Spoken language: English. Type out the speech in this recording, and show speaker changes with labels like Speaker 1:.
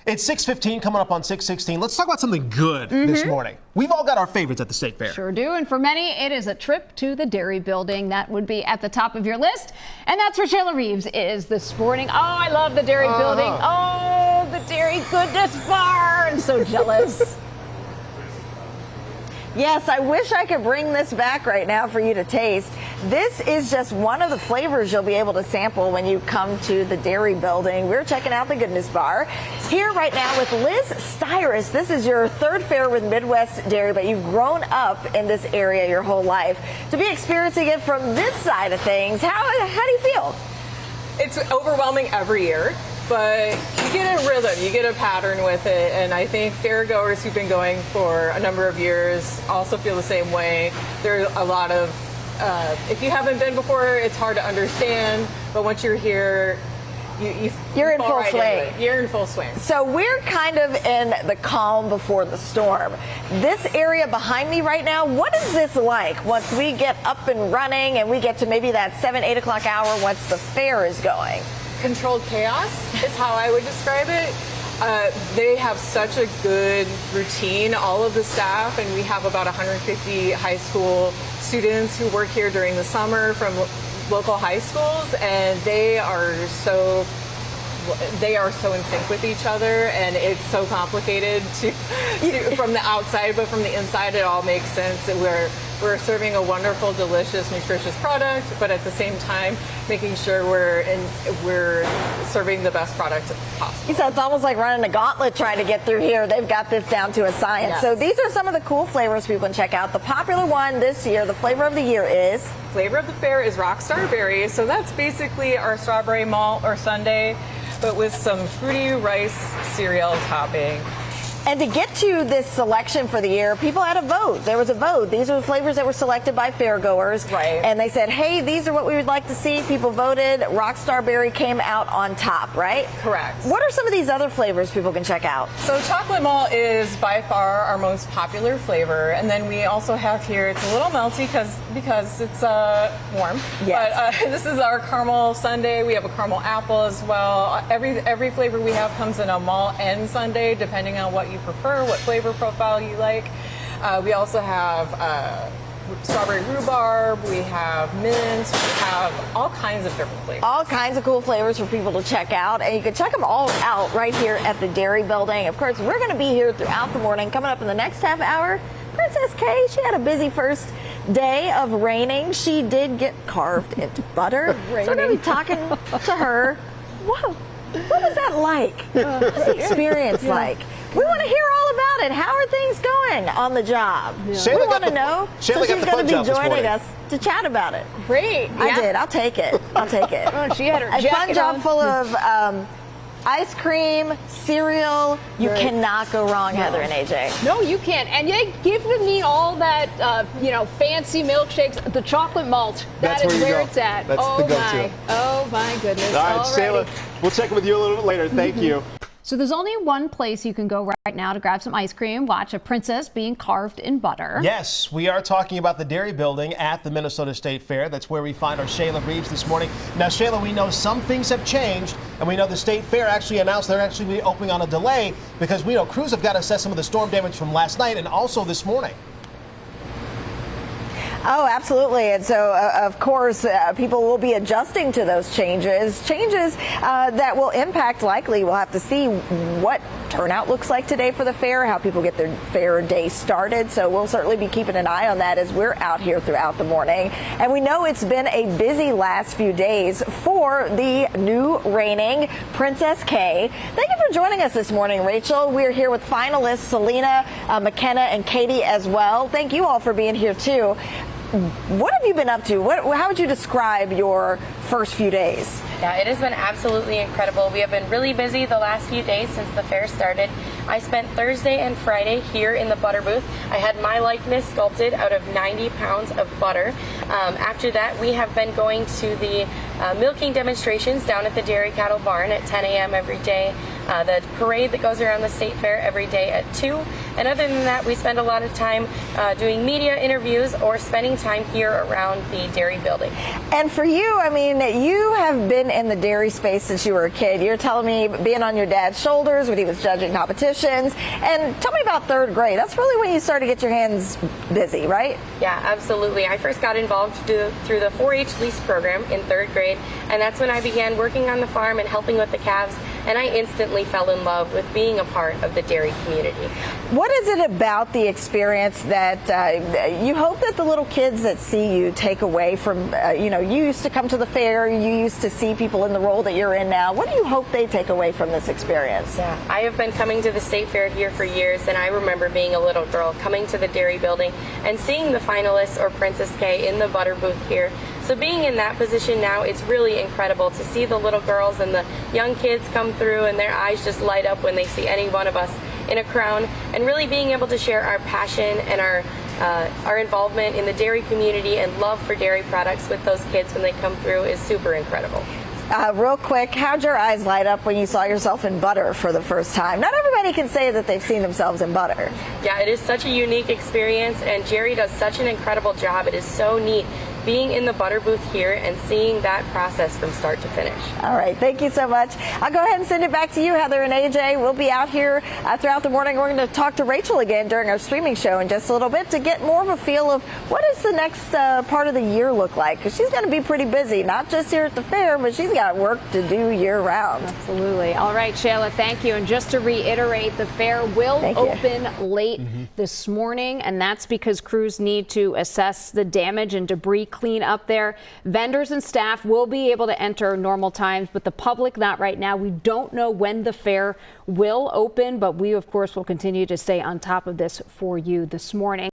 Speaker 1: It's 6:15 coming up on 6:16. Let's talk about something good this morning. We've all got our favorites at the State Fair.
Speaker 2: Sure do. And for many, it is a trip to the Dairy Building. That would be at the top of your list. And that's where Shayla Reeves is this morning. Oh, I love the Dairy Building. Oh, the Dairy Goodness Bar. I'm so jealous.
Speaker 3: Yes, I wish I could bring this back right now for you to taste. This is just one of the flavors you'll be able to sample when you come to the Dairy Building. We're checking out the Goodness Bar here right now with Liz Styrus. This is your third fair with Midwest Dairy, but you've grown up in this area your whole life. To be experiencing it from this side of things, how do you feel?
Speaker 4: It's overwhelming every year, but you get a rhythm, you get a pattern with it, and I think fairgoers who've been going for a number of years also feel the same way. There are a lot of, if you haven't been before, it's hard to understand, but once you're here,
Speaker 3: you're in full swing.
Speaker 4: You're in full swing.
Speaker 3: So we're kind of in the calm before the storm. This area behind me right now, what is this like once we get up and running and we get to maybe that 7, 8 o'clock hour once the fair is going?
Speaker 4: Controlled chaos is how I would describe it. They have such a good routine, all of the staff, and we have about 150 high school students who work here during the summer from local high schools, and they are so in sync with each other, and it's so complicated to from the outside, but from the inside it all makes sense. That we're serving a wonderful, delicious, nutritious product, but at the same time making sure we're serving the best product possible.
Speaker 3: So it's almost like running a gauntlet trying to get through here. They've got this down to a science.
Speaker 4: Yes.
Speaker 3: So these are some of the cool flavors people can check out. The popular one this year, the flavor of the year is?
Speaker 4: Flavor of the fair is Rockstar Berry. So that's basically our strawberry malt or sundae, but with some fruity rice cereal topping.
Speaker 3: And to get to this selection for the year, people had a vote. There was a vote. These are the flavors that were selected by fairgoers.
Speaker 4: Right.
Speaker 3: And they said, hey, these are what we would like to see. People voted. Rockstar Berry came out on top, right?
Speaker 4: Correct.
Speaker 3: What are some of these other flavors people can check out?
Speaker 4: So chocolate malt is by far our most popular flavor. And then we also have here, it's a little melty because it's warm.
Speaker 3: Yes.
Speaker 4: But this is our caramel sundae. We have a caramel apple as well. Every flavor we have comes in a malt and sundae, depending on what you prefer, what flavor profile you like. We also have strawberry rhubarb, we have mint, we have all kinds of different flavors.
Speaker 3: All kinds of cool flavors for people to check out, and you can check them all out right here at the Dairy Building. Of course, we're going to be here throughout the morning. Coming up in the next half hour, Princess Kay, she had a busy first day of raining. She did get carved into butter. So we're going to be talking to her. Whoa, what was that like? What was the experience like? We want to hear all about it. How are things going on the job?
Speaker 1: Yeah.
Speaker 3: We want to know. So she's going to be joining us to chat about it.
Speaker 2: Great.
Speaker 3: I did. I'll take it. I'll take it.
Speaker 2: Oh, she had her
Speaker 3: A
Speaker 2: jacket
Speaker 3: fun job
Speaker 2: on.
Speaker 3: full of ice cream, cereal. You cannot go wrong, Heather and AJ.
Speaker 2: No, you can't. And they give me all that, fancy milkshakes. The chocolate malt.
Speaker 1: That's
Speaker 2: That is
Speaker 1: where you
Speaker 2: where
Speaker 1: go.
Speaker 2: it's at.
Speaker 1: That's
Speaker 2: oh
Speaker 1: the go-to.
Speaker 2: my. Oh my goodness.
Speaker 1: All right,
Speaker 2: Alrighty.
Speaker 1: Shayla, we'll check in with you a little bit later. Thank you.
Speaker 2: So there's only one place you can go right now to grab some ice cream, watch a princess being carved in butter.
Speaker 1: Yes, we are talking about the Dairy Building at the Minnesota State Fair. That's where we find our Shayla Reeves this morning. Now, Shayla, we know some things have changed, and we know the State Fair actually announced they're actually opening on a delay because we know crews have got to assess some of the storm damage from last night and also this morning.
Speaker 3: Oh, absolutely. And so, of course, people will be adjusting to those changes that will impact, likely, we'll have to see what turnout looks like today for the fair, how people get their fair day started. So we'll certainly be keeping an eye on that as we're out here throughout the morning. And we know it's been a busy last few days for the new reigning Princess Kay. Thank you for joining us this morning, Rachel. We're here with finalists Selena, McKenna, and Katie as well. Thank you all for being here, too. What have you been up to? How would you describe your first few days?
Speaker 5: Yeah, it has been absolutely incredible. We have been really busy the last few days since the fair started. I spent Thursday and Friday here in the butter booth. I had my likeness sculpted out of 90 pounds of butter. After that, we have been going to the milking demonstrations down at the Dairy Cattle Barn at 10 a.m. every day. the parade that goes around the state fair every day at 2. And other than that, we spend a lot of time doing media interviews or spending time here around the dairy building.
Speaker 3: And for you, I mean, you have been in the dairy space since you were a kid. You're telling me being on your dad's shoulders when he was judging competitions. And tell me about third grade. That's really when you started to get your hands busy, right?
Speaker 5: Yeah, absolutely. I first got involved through the 4-H lease program in third grade, and that's when I began working on the farm and helping with the calves, and I instantly fell in love with being a part of the dairy community.
Speaker 3: What is it about the experience that you hope that the little kids that see you take away from, you used to come to the fair, you used to see people in the role that you're in now. What do you hope they take away from this experience?
Speaker 5: Yeah, I have been coming to the state fair here for years, and I remember being a little girl coming to the dairy building and seeing the finalists or Princess K in the butter booth here. So being in that position now, it's really incredible to see the little girls and the young kids come through and their eyes just light up when they see any one of us in a crown, and really being able to share our passion and our involvement in the dairy community and love for dairy products with those kids when they come through is super incredible.
Speaker 3: Real quick, how'd your eyes light up when you saw yourself in butter for the first time? Not everybody can say that they've seen themselves in butter.
Speaker 5: Yeah, it is such a unique experience, and Jerry does such an incredible job. It is so neat being in the butter booth here and seeing that process from start to finish.
Speaker 3: All right, thank you so much. I'll go ahead and send it back to you, Heather and AJ. We'll be out here throughout the morning. We're going to talk to Rachel again during our streaming show in just a little bit to get more of a feel of what does the next part of the year look like, because she's going to be pretty busy, not just here at the fair, but she's got work to do year round.
Speaker 2: Absolutely. All right, Shayla, thank you. And just to reiterate, the fair will open late this morning, and that's because crews need to assess the damage and debris clean up there. Vendors and staff will be able to enter normal times, but the public not right now. We don't know when the fair will open, but we of course will continue to stay on top of this for you this morning.